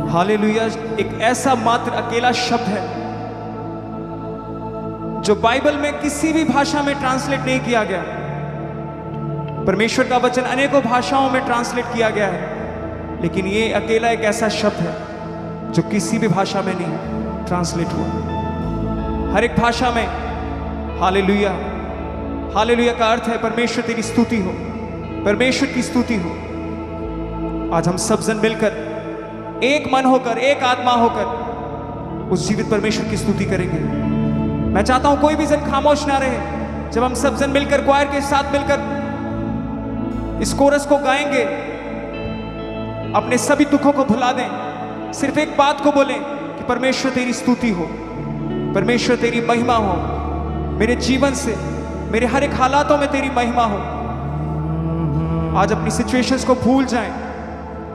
Hallelujah एक ऐसा मात्र अकेला शब्द है जो बाइबल में किसी भी भाषा में ट्रांसलेट नहीं किया गया। परमेश्वर का वचन अनेकों भाषाओं में ट्रांसलेट किया गया है, लेकिन ये अकेला एक ऐसा शब्द है जो किसी भी भाषा में नहीं ट्रांसलेट हुआ। हर एक भाषा में हालेलुया, हालेलुया का अर्थ है परमेश्वर तेरी स्तुति हो, परमेश्वर की स्तुति हो। आज हम सब जन मिलकर एक मन होकर, एक आत्मा होकर उस जीवित परमेश्वर की स्तुति करेंगे। मैं चाहता हूं कोई भी जन खामोश ना रहे। जब हम सब जन मिलकर क्वायर के साथ मिलकर इस कोरस को गाएंगे, अपने सभी दुखों को भुला दें, सिर्फ एक बात को बोलें कि परमेश्वर तेरी स्तुति हो, परमेश्वर तेरी महिमा हो, मेरे जीवन से, मेरे हर एक हालातों में तेरी महिमा हो। आज अपनी सिचुएशंस को भूल जाएं,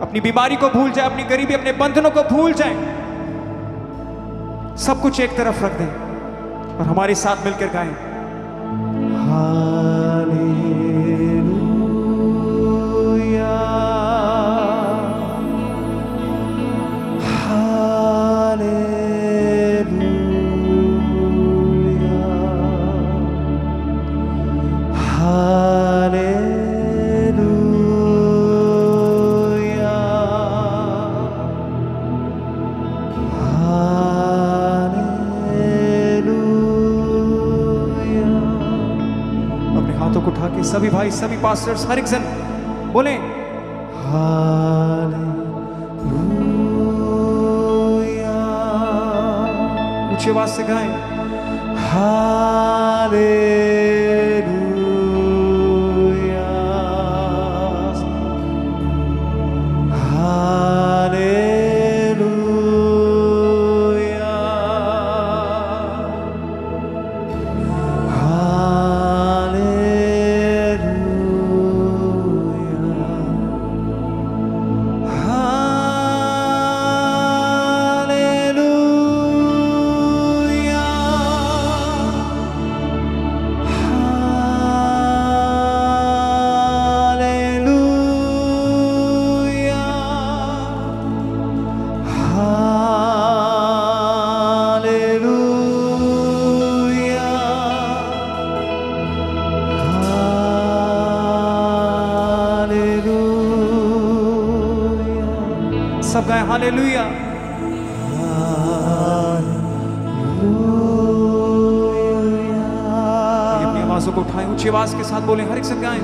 अपनी बीमारी को भूल जाएं, अपनी गरीबी, अपने बंधनों को भूल जाएं, सब कुछ एक तरफ रख दें और हमारे साथ मिलकर गाएं। हालेलुया, सभी भाई, सभी पास्टर्स, हर एक जन बोले हालेलुया, ऊंची आवाज से गाएं हालेलुया, सब गाएं हालेलुया। अपनी आवाजों को उठाएं, ऊंची आवाज के साथ बोलें, हर एक सब गाएं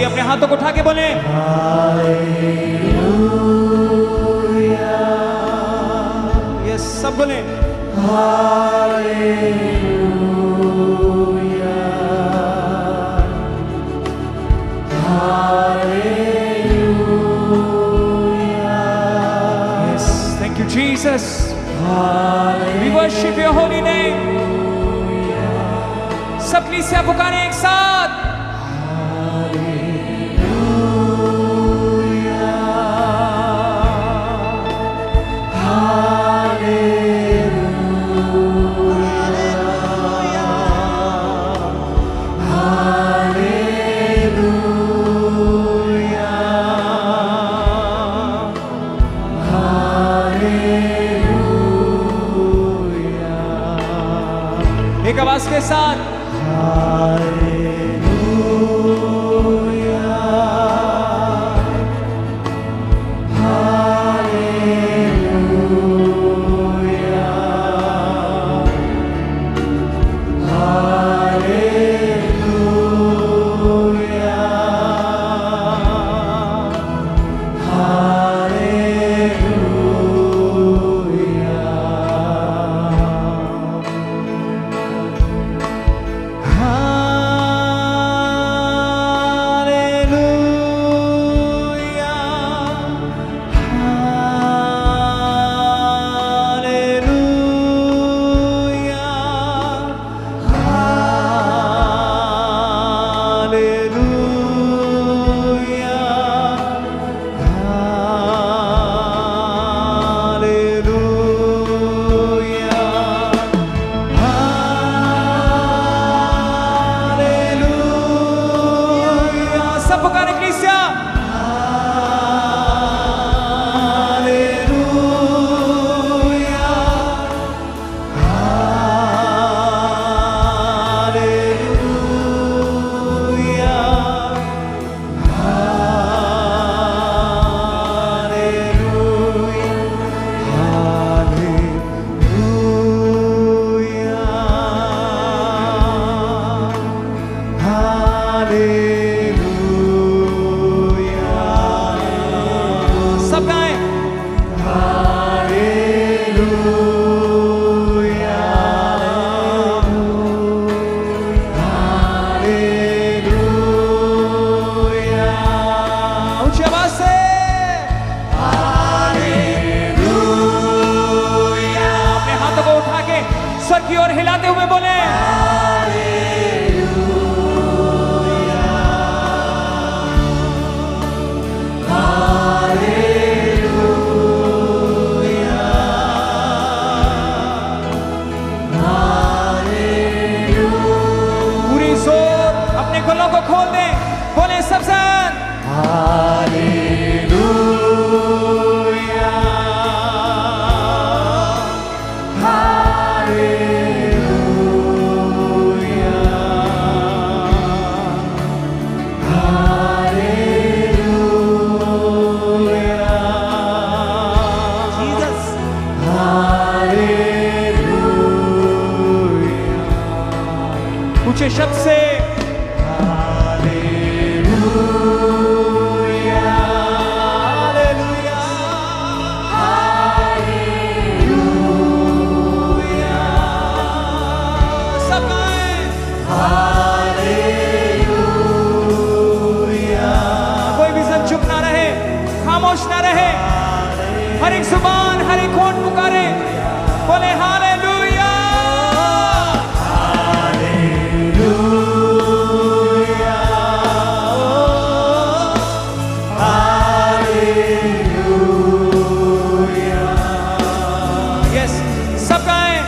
अपने हाथों को उठा के बोले हालेलुया। ये सब बोले hallelujah, hallelujah. Yes, thank you Jesus. We worship your holy name. सब कलीसिया पुकारें एक साथ Hallelujah. आवाज के साथ की ओर हिलाते हुए बोले पूरी जोर अपने गलों को खोल दें, बोले सब सन ऊंचे शब्द से ना रहे, हर एक जुबान हर एक होंठ पुकारे, बोले हालेलुया हालेलुया हालेलुया। यस, सब गाएं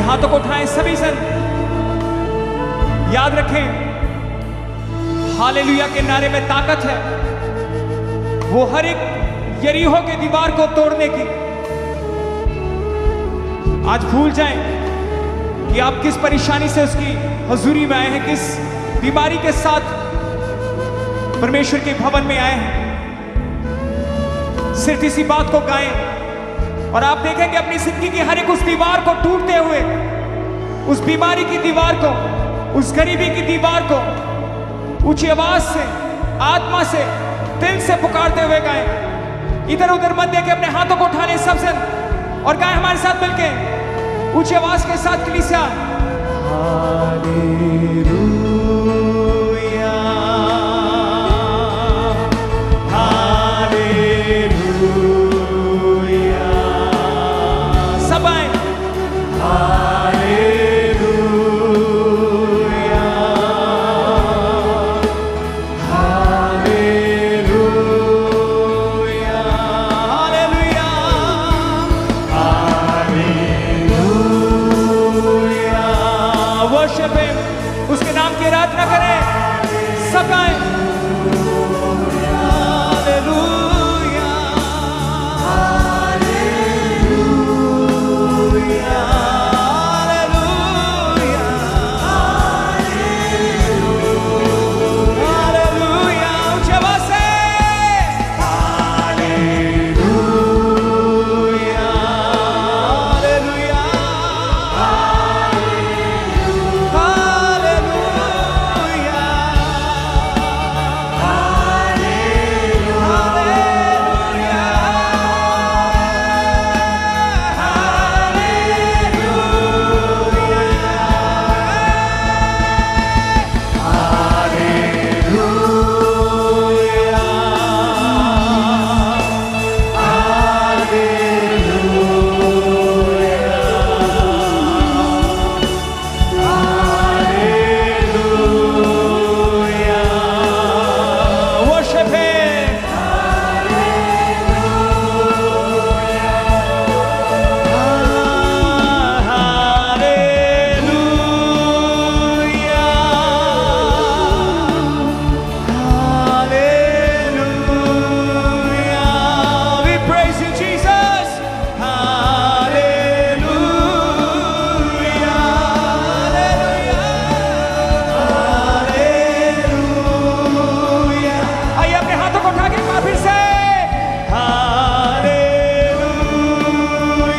हाथों को उठाएं सभी सन। याद रखें, हालेलुया के नारे में ताकत है, वो हर एक यरीहो के दीवार को तोड़ने की। आज भूल जाएं कि आप किस परेशानी से उसकी हुजूरी में आए हैं, किस बीमारी के साथ परमेश्वर के भवन में आए हैं। सिर्फ इसी बात को गाएं और आप देखेंगे अपनी जिंदगी की हर एक उस दीवार को टूटते हुए, उस बीमारी की दीवार को, उस गरीबी की दीवार को ऊंची आवाज से, आत्मा से, दिल से पुकारते हुए गाएं। इधर उधर मत देखे, अपने हाथों को उठाने सब जन और गाएं हमारे साथ मिलके ऊंची आवाज के साथ कलीसिया। हालेलुया, हालेलुया, सब आए। Hallelujah, hallelujah, hallelujah, hallelujah. Worship him, उसके नाम की आराधना करें, सब गाएं। हालेलुया, हालेलुया, हालेलुया, ऊंची आवाज से।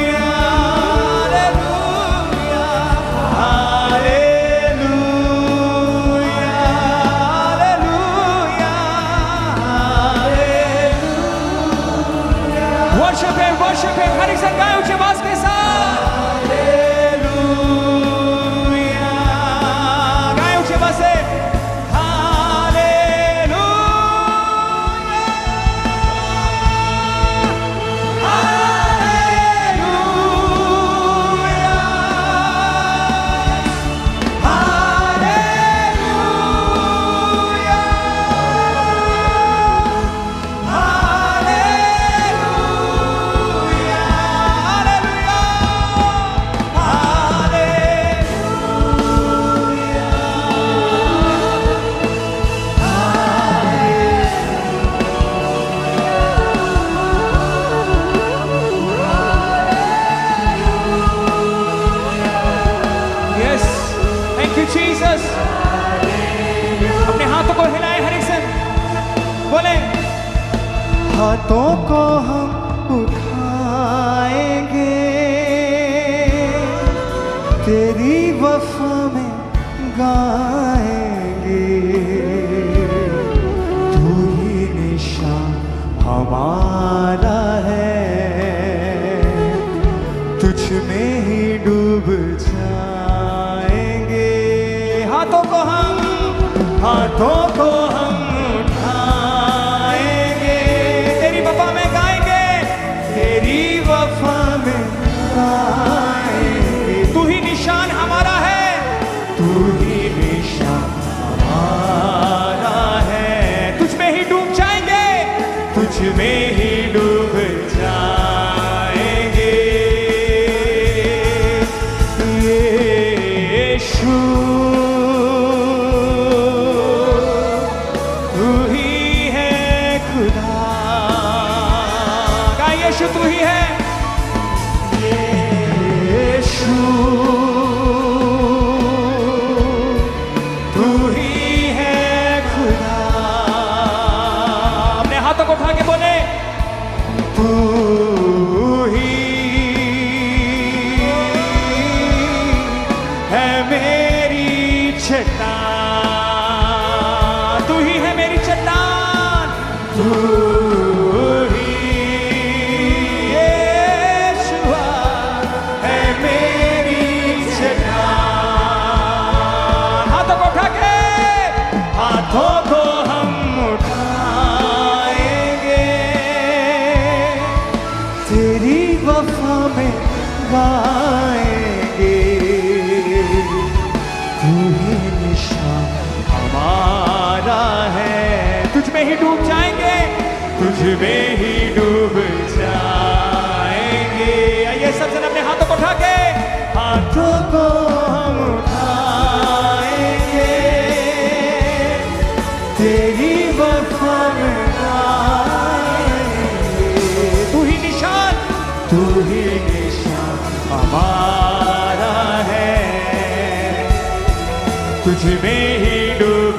हालेलुया, हालेलुया, वर्शिप है, हर एक संग गाएं ऊंची आवाज के साथ। हालेलुया, गाएं ऊंची आवाज से। Hallelujah, hallelujah, Jesus. अपने हाथों को हिलाएं, हर एक से बोले। हाथों को हम उठाएंगे, तेरी वफा में गाएंगे, तू ही निशान हमारा है, तुझ में ही डूब जाएंगे। हाथों को हम उठाएंगे, तेरी वफा में गाएंगे, तेरी वफा में गाएंगे, तू ही निशान हमारा है, तू ही निशान हमारा है, तुझ में ही डूब जाएंगे, तुझ में ही डूब जाएंगे। यीशु गाएंगे, तू ही निशान हमारा है। तुझ में ही डूब जाएंगे, तुझ में ही डूब जाएंगे। आइए सब जन अपने हाथों को उठा के, हाथों को हम उठाएंगे, तेरी वफा में गाएंगे। तू ही निशान हमारा है, तुझ में ही डूब